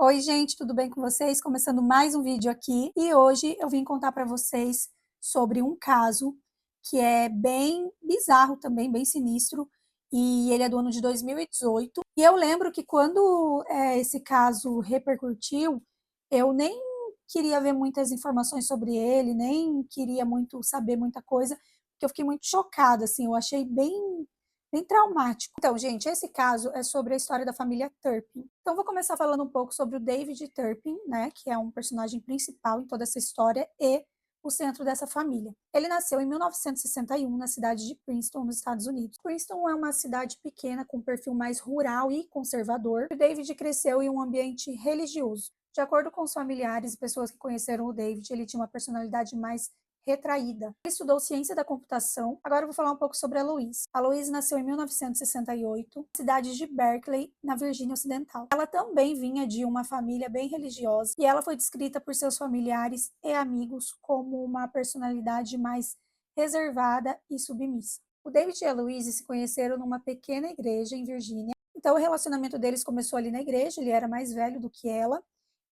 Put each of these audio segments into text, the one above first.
Oi, gente, tudo bem com vocês? Começando mais um vídeo aqui e hoje eu vim contar para vocês sobre um caso que é bem bizarro também, bem sinistro, e ele é do ano de 2018. E eu lembro que quando esse caso repercutiu, eu nem queria ver muitas informações sobre ele, nem queria muito saber muita coisa, porque eu fiquei muito chocada, assim, eu achei bem traumático. Então, gente, esse caso é sobre a história da família Turpin. Então, vou começar falando um pouco sobre o David Turpin, né, que é um personagem principal em toda essa história e o centro dessa família. Ele nasceu em 1961 na cidade de Princeton, nos Estados Unidos. Princeton é uma cidade pequena com perfil mais rural e conservador. O David cresceu em um ambiente religioso. De acordo com os familiares e pessoas que conheceram o David, ele tinha uma personalidade mais retraída. Ele estudou ciência da computação. Agora eu vou falar um pouco sobre a Louise. A Louise nasceu em 1968, na cidade de Berkeley, na Virgínia Ocidental. Ela também vinha de uma família bem religiosa e ela foi descrita por seus familiares e amigos como uma personalidade mais reservada e submissa. O David e a Louise se conheceram numa pequena igreja em Virgínia. Então o relacionamento deles começou ali na igreja, ele era mais velho do que ela,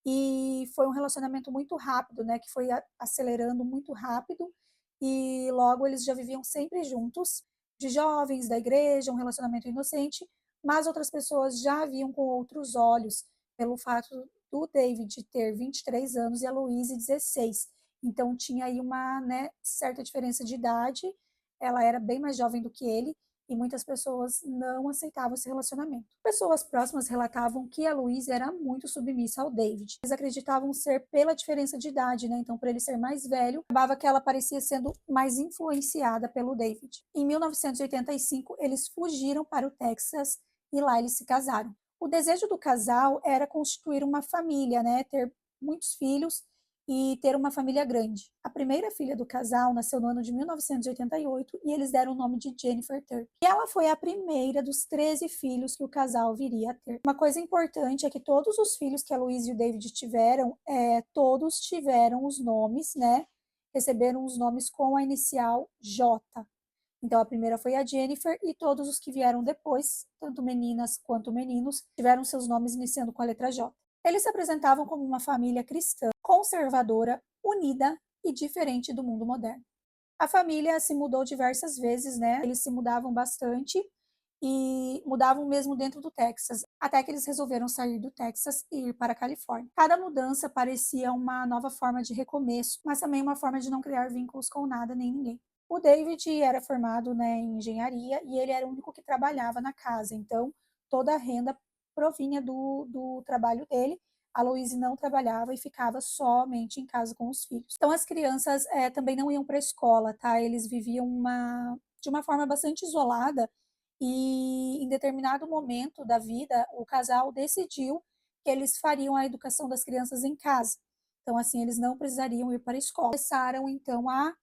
e foi um relacionamento muito rápido, né, que foi acelerando muito rápido, e logo eles já viviam sempre juntos, de jovens, da igreja, um relacionamento inocente, mas outras pessoas já viam com outros olhos, pelo fato do David ter 23 anos e a Louise 16. Então tinha aí uma, né, certa diferença de idade, ela era bem mais jovem do que ele, e muitas pessoas não aceitavam esse relacionamento. Pessoas próximas relatavam que a Louise era muito submissa ao David. Eles acreditavam ser pela diferença de idade, né? Então, por ele ser mais velho, acabava que ela parecia sendo mais influenciada pelo David. Em 1985, eles fugiram para o Texas e lá eles se casaram. O desejo do casal era constituir uma família, né? Ter muitos filhos e ter uma família grande. A primeira filha do casal nasceu no ano de 1988 e eles deram o nome de Jennifer Turpin. E ela foi a primeira dos 13 filhos que o casal viria a ter. Uma coisa importante é que todos os filhos que a Louise e o David tiveram, todos tiveram os nomes, né? Receberam os nomes com a inicial J. Então, a primeira foi a Jennifer e todos os que vieram depois, tanto meninas quanto meninos, tiveram seus nomes iniciando com a letra J. Eles se apresentavam como uma família cristã, conservadora, unida e diferente do mundo moderno. A família se mudou diversas vezes, né? Eles se mudavam bastante e mudavam mesmo dentro do Texas, até que eles resolveram sair do Texas e ir para a Califórnia. Cada mudança parecia uma nova forma de recomeço, mas também uma forma de não criar vínculos com nada nem ninguém. O David era formado, né, em engenharia e ele era o único que trabalhava na casa, então toda a renda provinha do trabalho dele. A Louise não trabalhava e ficava somente em casa com os filhos. Então as crianças também não iam para a escola, tá? Eles viviam de uma forma bastante isolada e em determinado momento da vida o casal decidiu que eles fariam a educação das crianças em casa. Então assim eles não precisariam ir para a escola. Começaram então a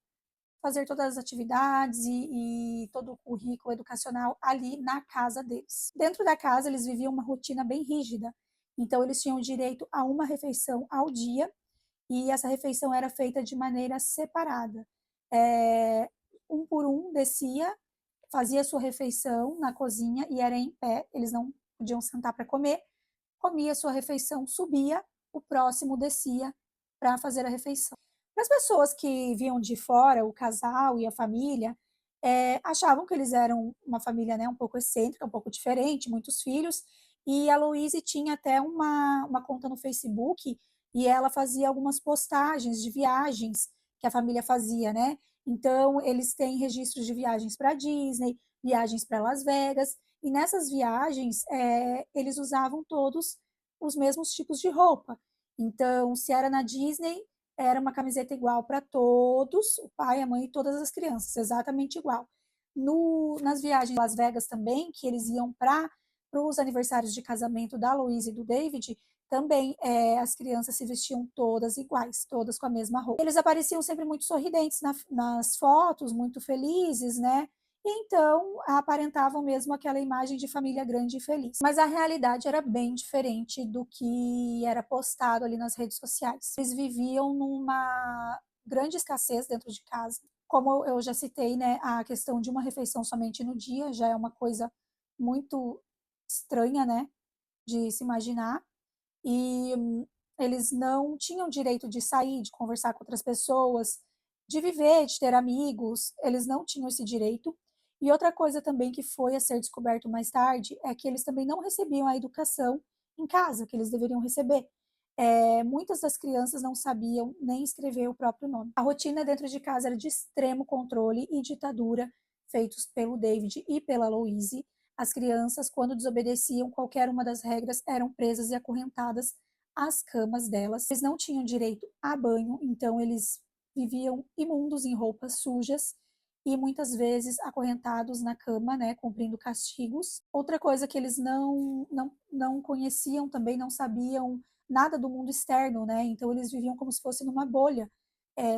fazer todas as atividades e todo o currículo educacional ali na casa deles. Dentro da casa, eles viviam uma rotina bem rígida, então eles tinham direito a uma refeição ao dia e essa refeição era feita de maneira separada. Um por um descia, fazia sua refeição na cozinha e era em pé, eles não podiam sentar para comer, comia sua refeição, subia, o próximo descia para fazer a refeição. Para as pessoas que viam de fora, o casal e a família, achavam que eles eram uma família, né, um pouco excêntrica, um pouco diferente, muitos filhos, e a Louise tinha até uma conta no Facebook e ela fazia algumas postagens de viagens que a família fazia, né? Então, eles têm registros de viagens para Disney, viagens para Las Vegas, e nessas viagens eles usavam todos os mesmos tipos de roupa. Então, se era na Disney, era uma camiseta igual para todos, o pai, a mãe e todas as crianças, exatamente igual. Nas viagens a Las Vegas também, que eles iam para os aniversários de casamento da Louise e do David, também as crianças se vestiam todas iguais, todas com a mesma roupa. Eles apareciam sempre muito sorridentes nas fotos, muito felizes, né? E então aparentavam mesmo aquela imagem de família grande e feliz. Mas a realidade era bem diferente do que era postado ali nas redes sociais. Eles viviam numa grande escassez dentro de casa. Como eu já citei, né, a questão de uma refeição somente no dia já é uma coisa muito estranha, né, de se imaginar. e eles não tinham direito de sair, de conversar com outras pessoas, de viver, de ter amigos, eles não tinham esse direito. E outra coisa também que foi a ser descoberto mais tarde é que eles também não recebiam a educação em casa que eles deveriam receber. Muitas das crianças não sabiam nem escrever o próprio nome. A rotina dentro de casa era de extremo controle e ditadura, feitos pelo David e pela Louise. As crianças, quando desobedeciam qualquer uma das regras, eram presas e acorrentadas às camas delas. Eles não tinham direito a banho, então eles viviam imundos em roupas sujas e muitas vezes acorrentados na cama, né, cumprindo castigos. Outra coisa que eles não conheciam também, não sabiam nada do mundo externo, né? Então eles viviam como se fosse numa bolha,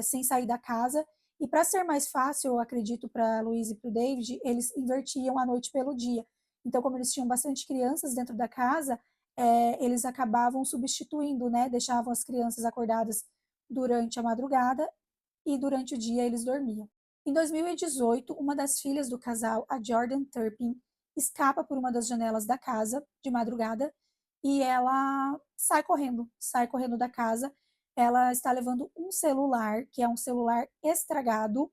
sem sair da casa. E para ser mais fácil, eu acredito, para Luiz e para o David, eles invertiam a noite pelo dia. Então, como eles tinham bastante crianças dentro da casa, eles acabavam substituindo, né? Deixavam as crianças acordadas durante a madrugada e durante o dia eles dormiam. Em 2018, uma das filhas do casal, a Jordan Turpin, escapa por uma das janelas da casa de madrugada e ela sai correndo da casa. Ela está levando um celular, que é um celular estragado,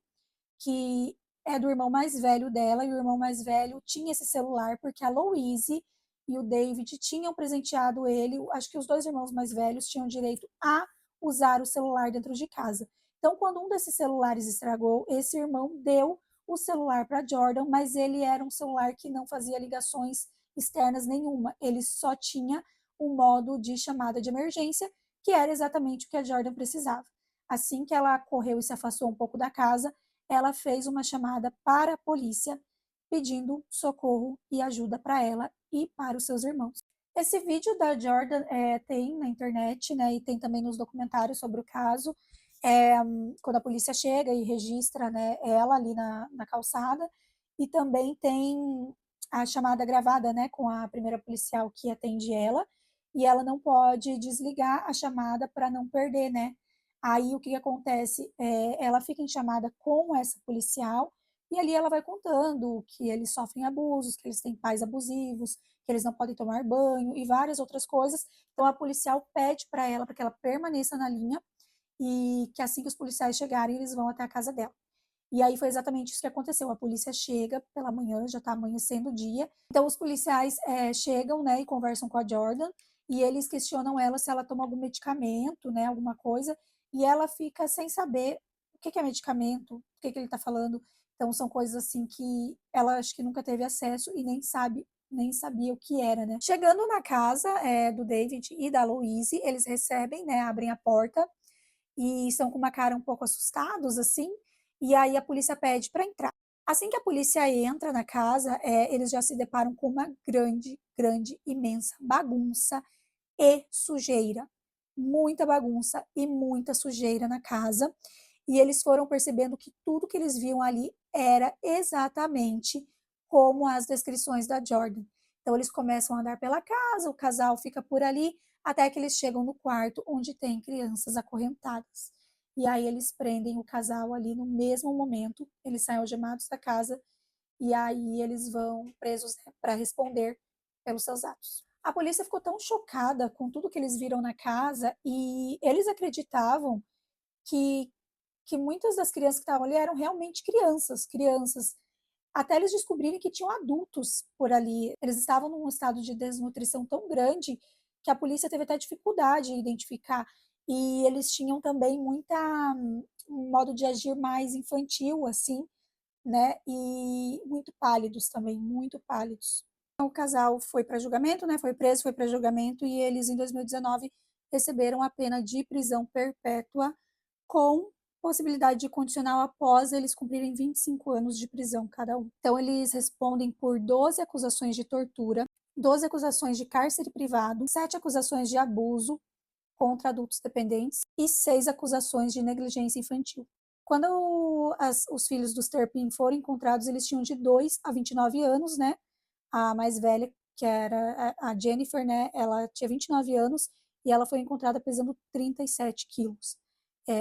que é do irmão mais velho dela, e o irmão mais velho tinha esse celular porque a Louise e o David tinham presenteado ele, acho que os dois irmãos mais velhos tinham direito a usar o celular dentro de casa. Então, quando um desses celulares estragou, esse irmão deu o celular para Jordan, mas ele era um celular que não fazia ligações externas nenhuma, ele só tinha um modo de chamada de emergência, que era exatamente o que a Jordan precisava. Assim que ela correu e se afastou um pouco da casa, ela fez uma chamada para a polícia pedindo socorro e ajuda para ela e para os seus irmãos. Esse vídeo da Jordan tem na internet, né, e tem também nos documentários sobre o caso, quando a polícia chega e registra, né, ela ali na calçada, e também tem a chamada gravada, né, com a primeira policial que atende ela, e ela não pode desligar a chamada para não perder, né? Aí o que acontece? Ela fica em chamada com essa policial e ali ela vai contando que eles sofrem abusos, que eles têm pais abusivos, que eles não podem tomar banho e várias outras coisas. Então a policial pede para ela para que ela permaneça na linha e que assim que os policiais chegarem, eles vão até a casa dela. E aí foi exatamente isso que aconteceu. A polícia chega pela manhã, já está amanhecendo o dia. Então os policiais chegam, né, e conversam com a Jordan e eles questionam ela se ela toma algum medicamento, né, alguma coisa, e ela fica sem saber o que é medicamento, o que ele está falando. Então são coisas assim que ela acho que nunca teve acesso e nem sabia o que era, né? Chegando na casa do David e da Louise, eles recebem, né, abrem a porta e estão com uma cara um pouco assustados, assim, e aí a polícia pede para entrar. Assim que a polícia entra na casa, eles já se deparam com uma grande, grande, imensa bagunça e sujeira. Muita bagunça e muita sujeira na casa. E eles foram percebendo que tudo que eles viam ali era exatamente como as descrições da Jordan. Então eles começam a andar pela casa, o casal fica por ali, até que eles chegam no quarto onde tem crianças acorrentadas. E aí eles prendem o casal ali no mesmo momento, eles saem algemados da casa e aí eles vão presos, né, para responder pelos seus atos. A polícia ficou tão chocada com tudo que eles viram na casa e eles acreditavam que, que muitas das crianças que estavam ali eram realmente crianças, até eles descobrirem que tinham adultos por ali. Eles estavam num estado de desnutrição tão grande que a polícia teve até dificuldade em identificar. E eles tinham também um modo de agir mais infantil, assim, né? E muito pálidos também, muito pálidos. Então, o casal foi para julgamento, né? Foi preso, foi para julgamento e eles, em 2019, receberam a pena de prisão perpétua com possibilidade de condicional após eles cumprirem 25 anos de prisão cada um. Então, eles respondem por 12 acusações de tortura, 12 acusações de cárcere privado, 7 acusações de abuso contra adultos dependentes e 6 acusações de negligência infantil. Quando os filhos dos Turpin foram encontrados, eles tinham de 2 a 29 anos, né? A mais velha, que era a Jennifer, né? Ela tinha 29 anos e ela foi encontrada pesando 37 quilos.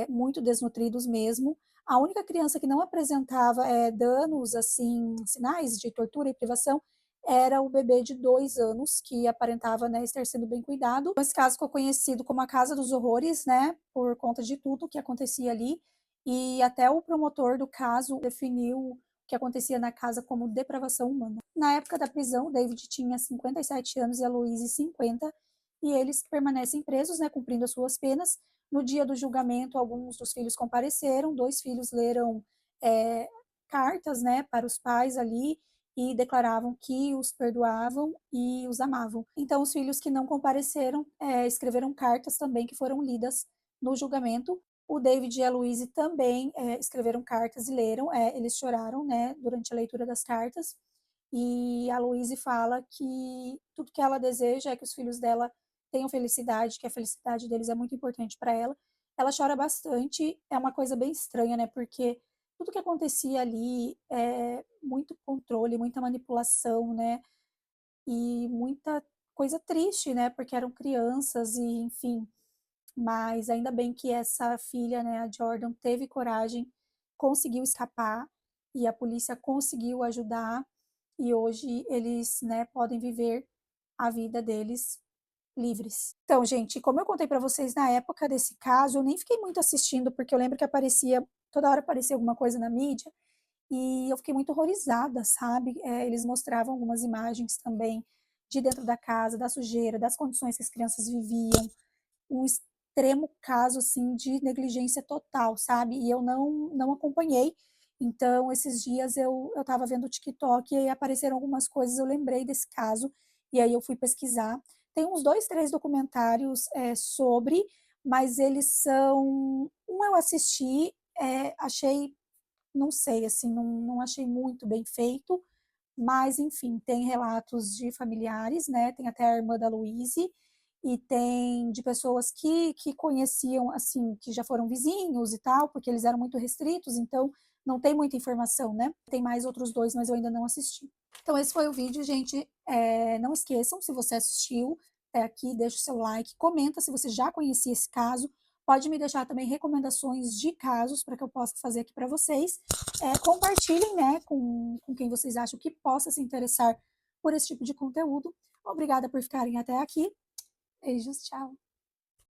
Muito desnutridos mesmo. A única criança que não apresentava danos, assim, sinais de tortura e privação, era o bebê de 2 anos, que aparentava, né, estar sendo bem cuidado. Esse caso ficou conhecido como a Casa dos Horrores, né, por conta de tudo que acontecia ali, e até o promotor do caso definiu o que acontecia na casa como depravação humana. Na época da prisão, David tinha 57 anos e a Louise 50, e eles permanecem presos, né, cumprindo as suas penas. No dia do julgamento, alguns dos filhos compareceram, 2 filhos leram cartas, né, para os pais ali, e declaravam que os perdoavam e os amavam. Então, os filhos que não compareceram escreveram cartas também que foram lidas no julgamento. O David e a Louise também escreveram cartas e leram, eles choraram, né, durante a leitura das cartas. E a Louise fala que tudo que ela deseja é que os filhos dela tenham felicidade, que a felicidade deles é muito importante para ela. Ela chora bastante, é uma coisa bem estranha, né, porque tudo que acontecia ali é muito controle, muita manipulação, né? E muita coisa triste, né? Porque eram crianças e, enfim. Mas ainda bem que essa filha, né, a Jordan, teve coragem, conseguiu escapar e a polícia conseguiu ajudar. E hoje eles, né, podem viver a vida deles livres. Então, gente, como eu contei para vocês na época desse caso, eu nem fiquei muito assistindo, porque eu lembro que aparecia, toda hora aparecia alguma coisa na mídia, e eu fiquei muito horrorizada, sabe? Eles mostravam algumas imagens também de dentro da casa, da sujeira, das condições que as crianças viviam, um extremo caso, assim, de negligência total, sabe? E eu não acompanhei. Então, esses dias eu estava vendo o TikTok e aí apareceram algumas coisas, eu lembrei desse caso, e aí eu fui pesquisar. Tem uns 2, 3 documentários sobre, mas eles são. Um eu assisti, achei, não sei, assim, não achei muito bem feito, mas enfim, tem relatos de familiares, né? Tem até a irmã da Louise, e tem de pessoas que conheciam, assim, que já foram vizinhos e tal, porque eles eram muito restritos, então não tem muita informação, né? Tem mais outros 2, mas eu ainda não assisti. Então esse foi o vídeo, gente. Não esqueçam, se você assistiu até aqui, deixa o seu like, comenta se você já conhecia esse caso, pode me deixar também recomendações de casos para que eu possa fazer aqui para vocês. Compartilhem, né, com quem vocês acham que possa se interessar por esse tipo de conteúdo. Obrigada por ficarem até aqui. Beijos, tchau.